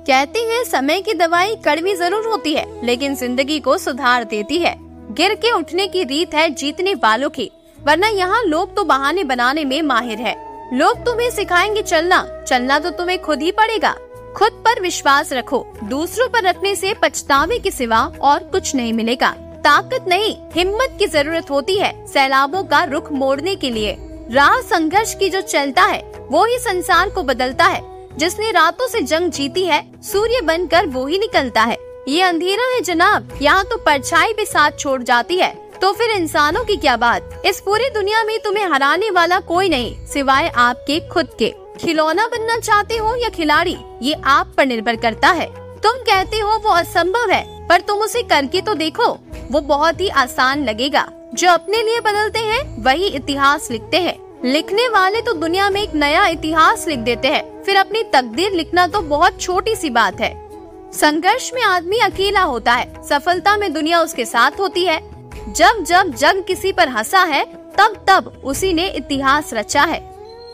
कहते हैं समय की दवाई कड़वी जरूर होती है, लेकिन जिंदगी को सुधार देती है। गिर के उठने की रीत है जीतने वालों की, वरना यहाँ लोग तो बहाने बनाने में माहिर है। लोग तुम्हें सिखाएंगे चलना, चलना तो तुम्हें खुद ही पड़ेगा। खुद पर विश्वास रखो, दूसरों पर रखने से पछतावे के सिवा और कुछ नहीं मिलेगा। ताकत नहीं, हिम्मत की जरूरत होती है सैलाबों का रुख मोड़ने के लिए। राह संघर्ष की जो चलता है वो ही संसार को बदलता है। जिसने रातों से जंग जीती है, सूर्य बनकर वो ही निकलता है। ये अंधेरा है जनाब, यहाँ तो परछाई भी साथ छोड़ जाती है, तो फिर इंसानों की क्या बात। इस पूरी दुनिया में तुम्हें हराने वाला कोई नहीं सिवाय आपके खुद के। खिलौना बनना चाहते हो या खिलाड़ी, ये आप पर निर्भर करता है। तुम कहते हो वो असंभव है, पर तुम उसे करके तो देखो, वो बहुत ही आसान लगेगा। जो अपने लिए बदलते हैं वही इतिहास लिखते हैं। लिखने वाले तो दुनिया में एक नया इतिहास लिख देते हैं, फिर अपनी तकदीर लिखना तो बहुत छोटी सी बात है। संघर्ष में आदमी अकेला होता है, सफलता में दुनिया उसके साथ होती है। जब जब जग किसी पर हंसा है, तब तब उसी ने इतिहास रचा है।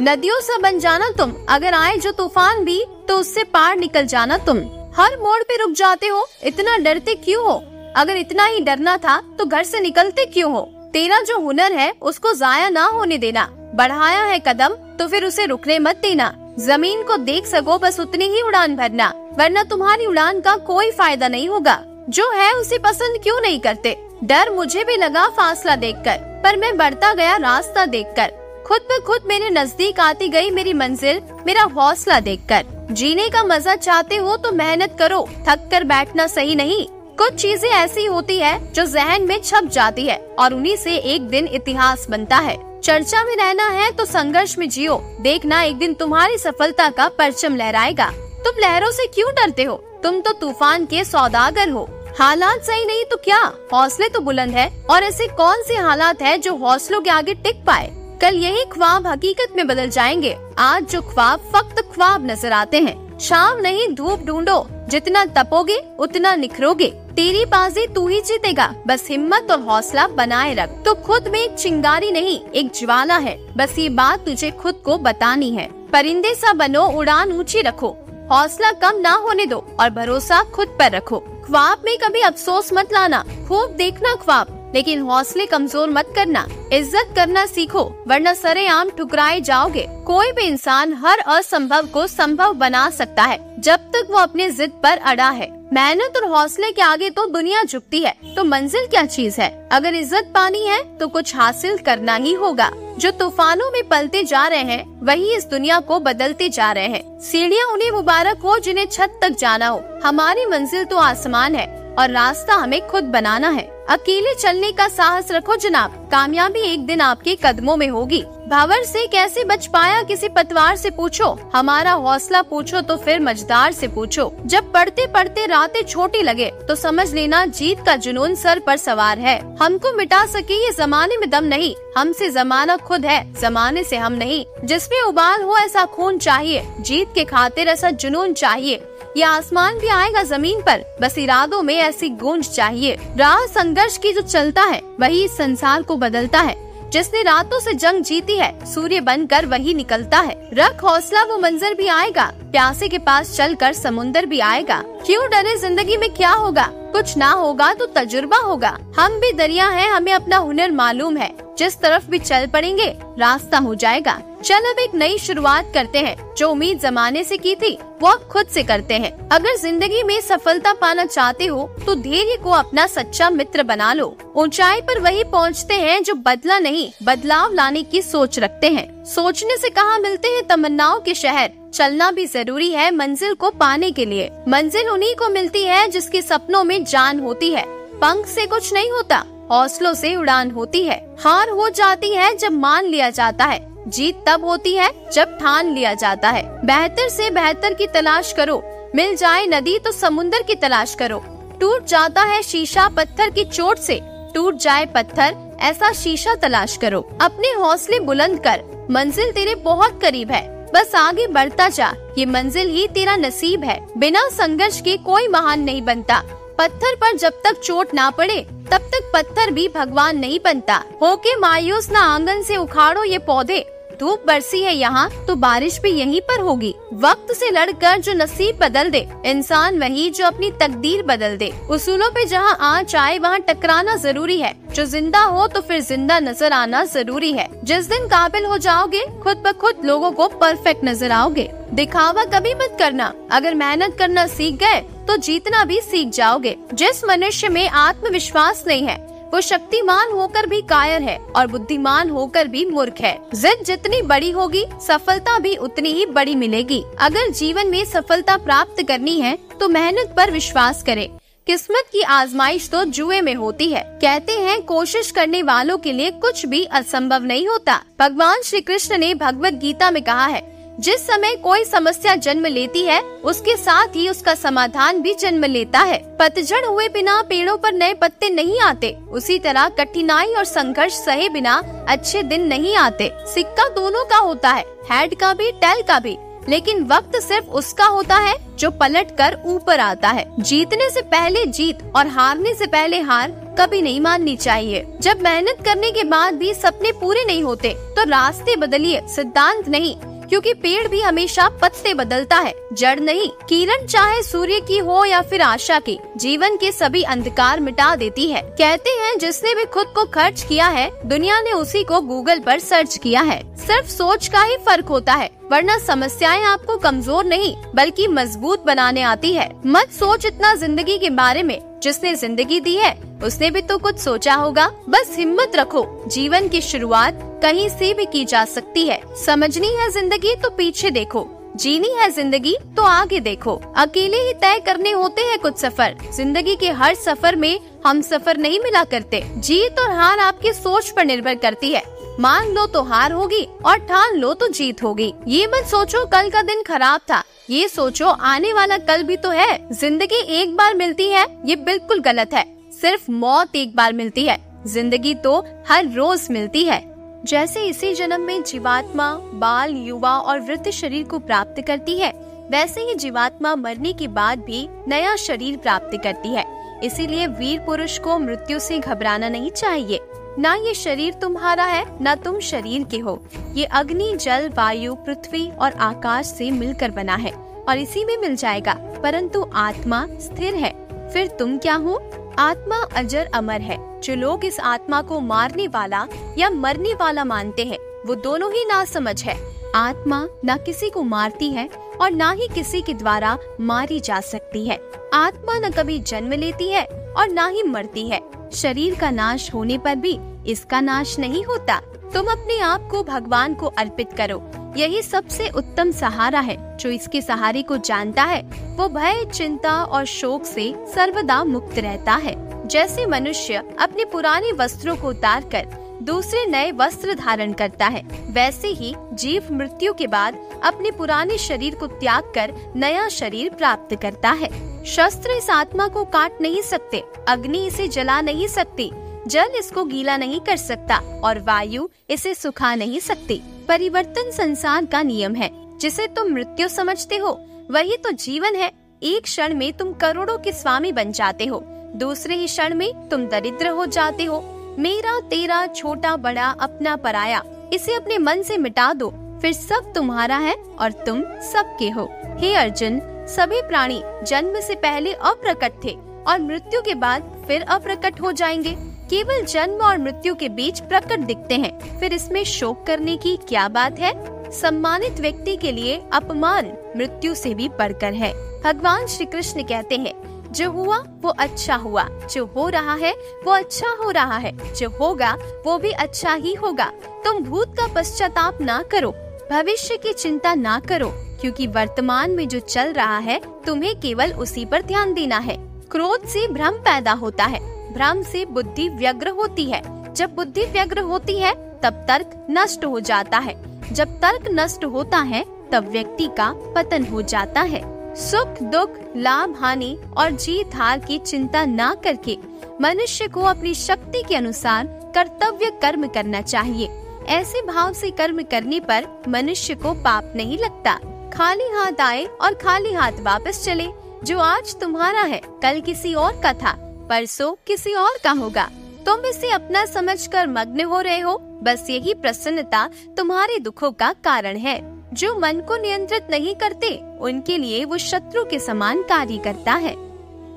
नदियों से बन जाना तुम, अगर आए जो तूफान भी तो उससे पार निकल जाना तुम। हर मोड़ पे रुक जाते हो, इतना डरते क्यों हो? अगर इतना ही डरना था तो घर से निकलते क्यों हो? तेरा जो हुनर है उसको जाया ना होने देना। बढ़ाया है कदम तो फिर उसे रुकने मत देना। जमीन को देख सको बस उतनी ही उड़ान भरना, वरना तुम्हारी उड़ान का कोई फायदा नहीं होगा। जो है उसे पसंद क्यों नहीं करते? डर मुझे भी लगा फासला देखकर, पर मैं बढ़ता गया रास्ता देखकर। खुद ब खुद मेरे नजदीक आती गई मेरी मंजिल, मेरा हौसला देखकर। जीने का मजा चाहते हो तो मेहनत करो, थक कर बैठना सही नहीं। कुछ चीजें ऐसी होती है जो जहन में छप जाती है और उन्हीं से एक दिन इतिहास बनता है। चर्चा में रहना है तो संघर्ष में जियो, देखना एक दिन तुम्हारी सफलता का परचम लहराएगा। तुम लहरों से क्यों डरते हो? तुम तो तूफान के सौदागर हो। हालात सही नहीं तो क्या, हौसले तो बुलंद है। और ऐसे कौन से हालात है जो हौसलों के आगे टिक पाए? कल यही ख्वाब हकीकत में बदल जाएंगे। आज जो ख्वाब फक्त ख्वाब नजर आते हैं। शाम नहीं धूप ढूंढो, जितना तपोगे उतना निखरोगे। तेरी बाजी तू ही जीतेगा, बस हिम्मत और हौसला बनाए रख। तो खुद में एक चिंगारी नहीं, एक ज्वाला है, बस ये बात तुझे खुद को बतानी है। परिंदे सा बनो, उड़ान ऊंची रखो, हौसला कम ना होने दो और भरोसा खुद पर रखो। ख्वाब में कभी अफसोस मत लाना, खूब देखना ख्वाब, लेकिन हौसले कमजोर मत करना। इज्जत करना सीखो, वरना सरेआम ठुकराए जाओगे। कोई भी इंसान हर असंभव को संभव बना सकता है, जब तक वो अपने जिद पर अड़ा है। मेहनत और हौसले के आगे तो दुनिया झुकती है, तो मंजिल क्या चीज है? अगर इज्जत पानी है तो कुछ हासिल करना ही होगा। जो तूफानों में पलते जा रहे हैं वही इस दुनिया को बदलते जा रहे हैं। सीढ़ियाँ उन्हें मुबारक हो जिन्हें छत तक जाना हो। हमारी मंजिल तो आसमान है और रास्ता हमें खुद बनाना है। अकेले चलने का साहस रखो जनाब, कामयाबी एक दिन आपके कदमों में होगी। भंवर से कैसे बच पाया किसी पतवार से पूछो, हमारा हौसला पूछो तो फिर मझधार से पूछो। जब पढ़ते पढ़ते रातें छोटी लगे तो समझ लेना जीत का जुनून सर पर सवार है। हमको मिटा सके ये जमाने में दम नहीं, हमसे जमाना खुद है, जमाने से हम नहीं। जिसमें उबाल हो ऐसा खून चाहिए, जीत के खातिर ऐसा जुनून चाहिए। ये आसमान भी आएगा जमीन पर, बस इरादों में ऐसी गूंज चाहिए। राह संघर्ष की जो चलता है वही इस संसार को बदलता है। जिसने रातों से जंग जीती है, सूर्य बनकर वही निकलता है। रख हौसला, वो मंजर भी आएगा, प्यासे के पास चलकर समुंदर भी आएगा। क्यों डरे, जिंदगी में क्या होगा? कुछ ना होगा तो तजुर्बा होगा। हम भी दरिया हैं, हमें अपना हुनर मालूम है। जिस तरफ भी चल पड़ेंगे रास्ता हो जाएगा। चल अब एक नई शुरुआत करते हैं, जो उम्मीद जमाने से की थी वो अब खुद से करते हैं। अगर जिंदगी में सफलता पाना चाहते हो तो धैर्य को अपना सच्चा मित्र बना लो। ऊंचाई पर वही पहुंचते हैं जो बदला नहीं, बदलाव लाने की सोच रखते हैं। सोचने से कहाँ मिलते हैं तमन्नाओं के शहर, चलना भी जरूरी है मंजिल को पाने के लिए। मंजिल उन्हीं को मिलती है जिसके सपनों में जान होती है। पंख से कुछ नहीं होता, हौसलों से उड़ान होती है। हार हो जाती है जब मान लिया जाता है, जीत तब होती है जब ठान लिया जाता है। बेहतर से बेहतर की तलाश करो, मिल जाए नदी तो समुंदर की तलाश करो। टूट जाता है शीशा पत्थर की चोट से, टूट जाए पत्थर ऐसा शीशा तलाश करो। अपने हौसले बुलंद कर, मंजिल तेरे बहुत करीब है, बस आगे बढ़ता जा, ये मंजिल ही तेरा नसीब है। बिना संघर्ष के कोई महान नहीं बनता। पत्थर पर जब तक चोट ना पड़े तब तक पत्थर भी भगवान नहीं बनता। होके मायूस ना आंगन से उखाड़ो ये पौधे, धूप बरसी है यहाँ तो बारिश भी यहीं पर होगी। वक्त से लड़कर जो नसीब बदल दे, इंसान वही जो अपनी तकदीर बदल दे। उसूलों पे जहाँ आँच आए वहाँ टकराना जरूरी है। जो जिंदा हो तो फिर जिंदा नजर आना जरूरी है। जिस दिन काबिल हो जाओगे खुद ब खुद लोगों को परफेक्ट नजर आओगे। दिखावा कभी मत करना। अगर मेहनत करना सीख गए तो जीतना भी सीख जाओगे। जिस मनुष्य में आत्मविश्वास नहीं है वो शक्तिमान होकर भी कायर है और बुद्धिमान होकर भी मूर्ख है। जिद जितनी बड़ी होगी सफलता भी उतनी ही बड़ी मिलेगी। अगर जीवन में सफलता प्राप्त करनी है तो मेहनत पर विश्वास करें। किस्मत की आजमाइश तो जुए में होती है। कहते हैं कोशिश करने वालों के लिए कुछ भी असंभव नहीं होता। भगवान श्री कृष्ण ने भगवत गीता में कहा है, जिस समय कोई समस्या जन्म लेती है उसके साथ ही उसका समाधान भी जन्म लेता है। पतझड़ हुए बिना पेड़ों पर नए पत्ते नहीं आते, उसी तरह कठिनाई और संघर्ष सहे बिना अच्छे दिन नहीं आते। सिक्का दोनों का होता है, हेड का भी टेल का भी, लेकिन वक्त सिर्फ उसका होता है जो पलट कर ऊपर आता है। जीतने से पहले जीत और हारने से पहले हार कभी नहीं माननी चाहिए। जब मेहनत करने के बाद भी सपने पूरे नहीं होते तो रास्ते बदलिए, सिद्धांत नहीं, क्योंकि पेड़ भी हमेशा पत्ते बदलता है, जड़ नहीं। किरण चाहे सूर्य की हो या फिर आशा की, जीवन के सभी अंधकार मिटा देती है। कहते हैं जिसने भी खुद को खर्च किया है दुनिया ने उसी को गूगल पर सर्च किया है। सिर्फ सोच का ही फर्क होता है, वरना समस्याएं आपको कमजोर नहीं बल्कि मजबूत बनाने आती है। मत सोच इतना जिंदगी के बारे में, जिसने जिंदगी दी है उसने भी तो कुछ सोचा होगा। बस हिम्मत रखो, जीवन की शुरुआत कहीं से भी की जा सकती है। समझनी है जिंदगी तो पीछे देखो, जीनी है जिंदगी तो आगे देखो। अकेले ही तय करने होते हैं कुछ सफर, जिंदगी के हर सफर में हम सफर नहीं मिला करते। जीत और हार आपकी सोच पर निर्भर करती है। मान लो तो हार होगी और ठान लो तो जीत होगी। ये मत सोचो कल का दिन खराब था, ये सोचो आने वाला कल भी तो है। जिंदगी एक बार मिलती है ये बिल्कुल गलत है। सिर्फ मौत एक बार मिलती है, जिंदगी तो हर रोज मिलती है। जैसे इसी जन्म में जीवात्मा बाल, युवा और वृद्ध शरीर को प्राप्त करती है, वैसे ही जीवात्मा मरने के बाद भी नया शरीर प्राप्त करती है। इसीलिए वीर पुरुष को मृत्यु से घबराना नहीं चाहिए। ना ये शरीर तुम्हारा है ना तुम शरीर के हो। ये अग्नि, जल, वायु, पृथ्वी और आकाश से मिलकर बना है और इसी में मिल जाएगा। परंतु आत्मा स्थिर है। फिर तुम क्या हो? आत्मा अजर अमर है। जो लोग इस आत्मा को मारने वाला या मरने वाला मानते हैं वो दोनों ही नासमझ है। आत्मा ना किसी को मारती है और ना ही किसी के द्वारा मारी जा सकती है। आत्मा न कभी जन्म लेती है और ना ही मरती है। शरीर का नाश होने पर भी इसका नाश नहीं होता। तुम अपने आप को भगवान को अर्पित करो, यही सबसे उत्तम सहारा है। जो इसके सहारे को जानता है वो भय, चिंता और शोक से सर्वदा मुक्त रहता है। जैसे मनुष्य अपने पुराने वस्त्रों को उतार कर दूसरे नए वस्त्र धारण करता है, वैसे ही जीव मृत्यु के बाद अपने पुराने शरीर को त्याग कर नया शरीर प्राप्त करता है। शस्त्र इस आत्मा को काट नहीं सकते, अग्नि इसे जला नहीं सकती, जल इसको गीला नहीं कर सकता और वायु इसे सुखा नहीं सकती। परिवर्तन संसार का नियम है। जिसे तुम मृत्यु समझते हो वही तो जीवन है। एक क्षण में तुम करोड़ों के स्वामी बन जाते हो, दूसरे ही क्षण में तुम दरिद्र हो जाते हो। मेरा, तेरा, छोटा, बड़ा, अपना, पराया, इसे अपने मन से मिटा दो, फिर सब तुम्हारा है और तुम सबके हो। हे अर्जुन, सभी प्राणी जन्म से पहले अप्रकट थे और मृत्यु के बाद फिर अप्रकट हो जाएंगे। केवल जन्म और मृत्यु के बीच प्रकट दिखते हैं, फिर इसमें शोक करने की क्या बात है? सम्मानित व्यक्ति के लिए अपमान मृत्यु से भी बढ़कर है। भगवान श्री कृष्ण कहते हैं, जो हुआ वो अच्छा हुआ, जो हो रहा है वो अच्छा हो रहा है, जो होगा वो भी अच्छा ही होगा। तुम भूत का पश्चाताप ना करो, भविष्य की चिंता ना करो, क्योंकि वर्तमान में जो चल रहा है तुम्हें केवल उसी पर ध्यान देना है। क्रोध से भ्रम पैदा होता है, भ्रम से बुद्धि व्यग्र होती है। जब बुद्धि व्यग्र होती है तब तर्क नष्ट हो जाता है, जब तर्क नष्ट होता है तब व्यक्ति का पतन हो जाता है। सुख दुख, लाभ हानि और जीत हार की चिंता ना करके मनुष्य को अपनी शक्ति के अनुसार कर्तव्य कर्म करना चाहिए। ऐसे भाव से कर्म करने पर मनुष्य को पाप नहीं लगता। खाली हाथ आए और खाली हाथ वापस चले। जो आज तुम्हारा है कल किसी और का था, परसों किसी और का होगा। तुम इसे अपना समझकर मग्न हो रहे हो। बस यही प्रसन्नता तुम्हारे दुखों का कारण है। जो मन को नियंत्रित नहीं करते, उनके लिए वो शत्रु के समान कार्य करता है।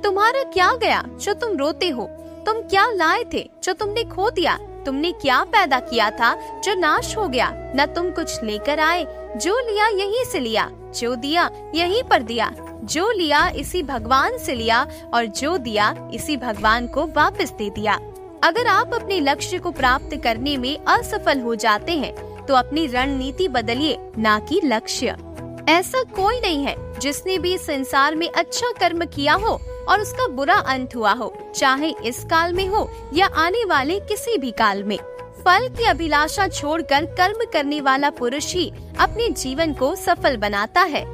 तुम्हारा क्या गया जो तुम रोते हो? तुम क्या लाए थे जो तुमने खो दिया? तुमने क्या पैदा किया था जो नाश हो गया? न तुम कुछ लेकर आए, जो लिया यहीं से लिया, जो दिया यहीं पर दिया, जो लिया इसी भगवान से लिया और जो दिया इसी भगवान को वापस दे दिया। अगर आप अपने लक्ष्य को प्राप्त करने में असफल हो जाते हैं तो अपनी रणनीति बदलिए, ना कि लक्ष्य। ऐसा कोई नहीं है जिसने भी संसार में अच्छा कर्म किया हो और उसका बुरा अंत हुआ हो, चाहे इस काल में हो या आने वाले किसी भी काल में। फल की अभिलाषा छोड़कर कर्म करने वाला पुरुष ही अपने जीवन को सफल बनाता है।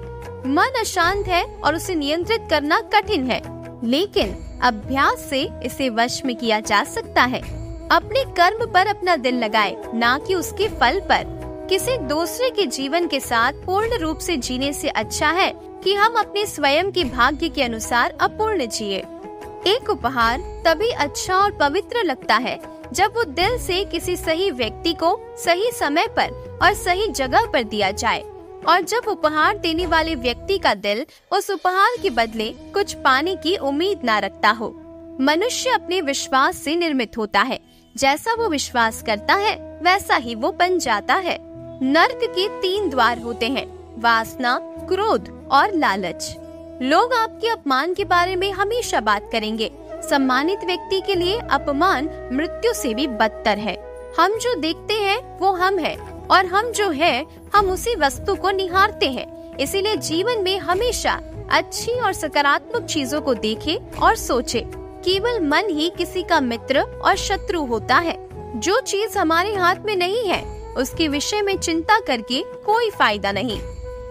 मन अशांत है और उसे नियंत्रित करना कठिन है, लेकिन अभ्यास से इसे वश में किया जा सकता है। अपने कर्म पर अपना दिल लगाए, ना कि उसके फल पर। किसी दूसरे के जीवन के साथ पूर्ण रूप से जीने से अच्छा है कि हम अपने स्वयं के भाग्य के अनुसार अपूर्ण जिए। एक उपहार तभी अच्छा और पवित्र लगता है जब वो दिल से किसी सही व्यक्ति को सही समय पर और सही जगह पर दिया जाए, और जब उपहार देने वाले व्यक्ति का दिल उस उपहार के बदले कुछ पाने की उम्मीद ना रखता हो। मनुष्य अपने विश्वास से निर्मित होता है। जैसा वो विश्वास करता है वैसा ही वो बन जाता है। नर्क के 3 द्वार होते हैं, वासना, क्रोध और लालच। लोग आपके अपमान के बारे में हमेशा बात करेंगे। सम्मानित व्यक्ति के लिए अपमान मृत्यु से भी बदतर है। हम जो देखते हैं वो हम हैं, और हम जो है हम उसी वस्तु को निहारते हैं। इसीलिए जीवन में हमेशा अच्छी और सकारात्मक चीजों को देखें और सोचें। केवल मन ही किसी का मित्र और शत्रु होता है। जो चीज हमारे हाथ में नहीं है उसके विषय में चिंता करके कोई फायदा नहीं।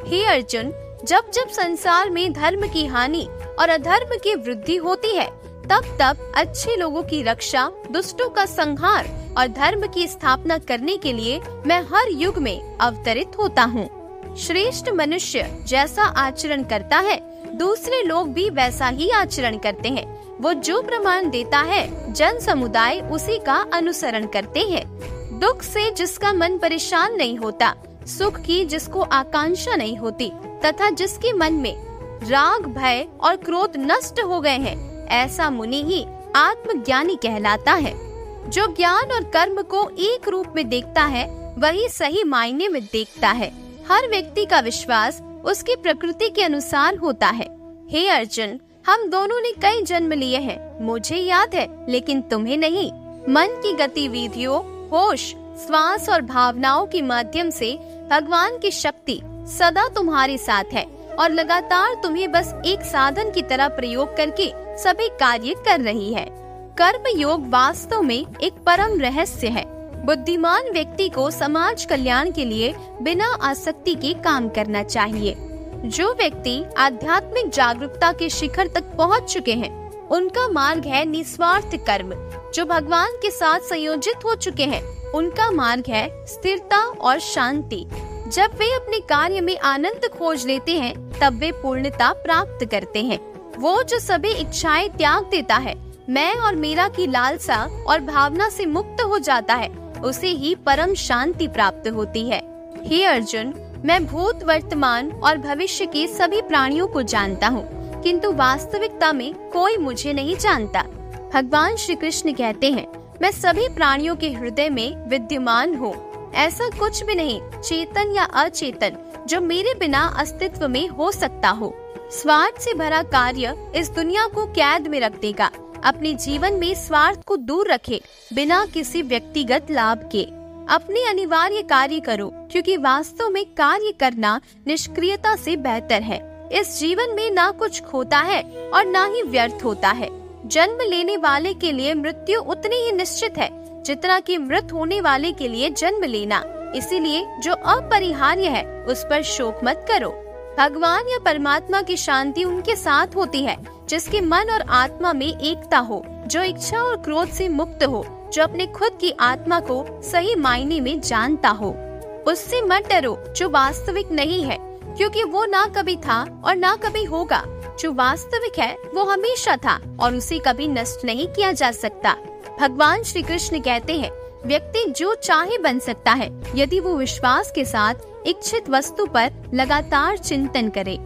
हे अर्जुन, जब जब संसार में धर्म की हानि और अधर्म की वृद्धि होती है, तब तब अच्छे लोगों की रक्षा, दुष्टों का संहार और धर्म की स्थापना करने के लिए मैं हर युग में अवतरित होता हूँ। श्रेष्ठ मनुष्य जैसा आचरण करता है, दूसरे लोग भी वैसा ही आचरण करते हैं। वो जो प्रमाण देता है, जन समुदाय उसी का अनुसरण करते हैं। दुख से जिसका मन परेशान नहीं होता, सुख की जिसको आकांक्षा नहीं होती, तथा जिसके मन में राग, भय और क्रोध नष्ट हो गए हैं, ऐसा मुनि ही आत्मज्ञानी कहलाता है। जो ज्ञान और कर्म को एक रूप में देखता है, वही सही मायने में देखता है। हर व्यक्ति का विश्वास उसकी प्रकृति के अनुसार होता है। हे अर्जुन, हम दोनों ने कई जन्म लिए हैं, मुझे याद है, लेकिन तुम्हें नहीं। मन की गतिविधियों, होश, श्वास और भावनाओं के माध्यम से भगवान की शक्ति सदा तुम्हारे साथ है और लगातार तुम्हें बस एक साधन की तरह प्रयोग करके सभी कार्य कर रही है। कर्म योग वास्तव में एक परम रहस्य है। बुद्धिमान व्यक्ति को समाज कल्याण के लिए बिना आसक्ति के काम करना चाहिए। जो व्यक्ति आध्यात्मिक जागरूकता के शिखर तक पहुंच चुके हैं, उनका मार्ग है निस्वार्थ कर्म। जो भगवान के साथ संयोजित हो चुके हैं, उनका मार्ग है स्थिरता और शांति। जब वे अपने कार्य में आनंद खोज लेते हैं, तब वे पूर्णता प्राप्त करते हैं। वो जो सभी इच्छाएं त्याग देता है, मैं और मेरा की लालसा और भावना से मुक्त हो जाता है, उसे ही परम शांति प्राप्त होती है। हे अर्जुन, मैं भूत, वर्तमान और भविष्य के सभी प्राणियों को जानता हूँ, किंतु वास्तविकता में कोई मुझे नहीं जानता। भगवान श्री कृष्ण कहते हैं, मैं सभी प्राणियों के हृदय में विद्यमान हूँ। ऐसा कुछ भी नहीं, चेतन या अचेतन, जो मेरे बिना अस्तित्व में हो सकता हो। स्वार्थ से भरा कार्य इस दुनिया को कैद में रख देगा। अपने जीवन में स्वार्थ को दूर रखे, बिना किसी व्यक्तिगत लाभ के। अपने अनिवार्य कार्य करो, क्योंकि वास्तव में कार्य करना निष्क्रियता से बेहतर है। इस जीवन में ना कुछ खोता है और ना ही व्यर्थ होता है। जन्म लेने वाले के लिए मृत्यु उतनी ही निश्चित है जितना कि मृत होने वाले के लिए जन्म लेना। इसीलिए जो अपरिहार्य है उस पर शोक मत करो। भगवान या परमात्मा की शांति उनके साथ होती है जिसके मन और आत्मा में एकता हो, जो इच्छा और क्रोध से मुक्त हो, जो अपने खुद की आत्मा को सही मायने में जानता हो। उससे मत डरो जो वास्तविक नहीं है, क्योंकि वो ना कभी था और ना कभी होगा। जो वास्तविक है वो हमेशा था और उसे कभी नष्ट नहीं किया जा सकता। भगवान श्री कृष्ण कहते हैं, व्यक्ति जो चाहे बन सकता है यदि वो विश्वास के साथ इच्छित वस्तु पर लगातार चिंतन करे।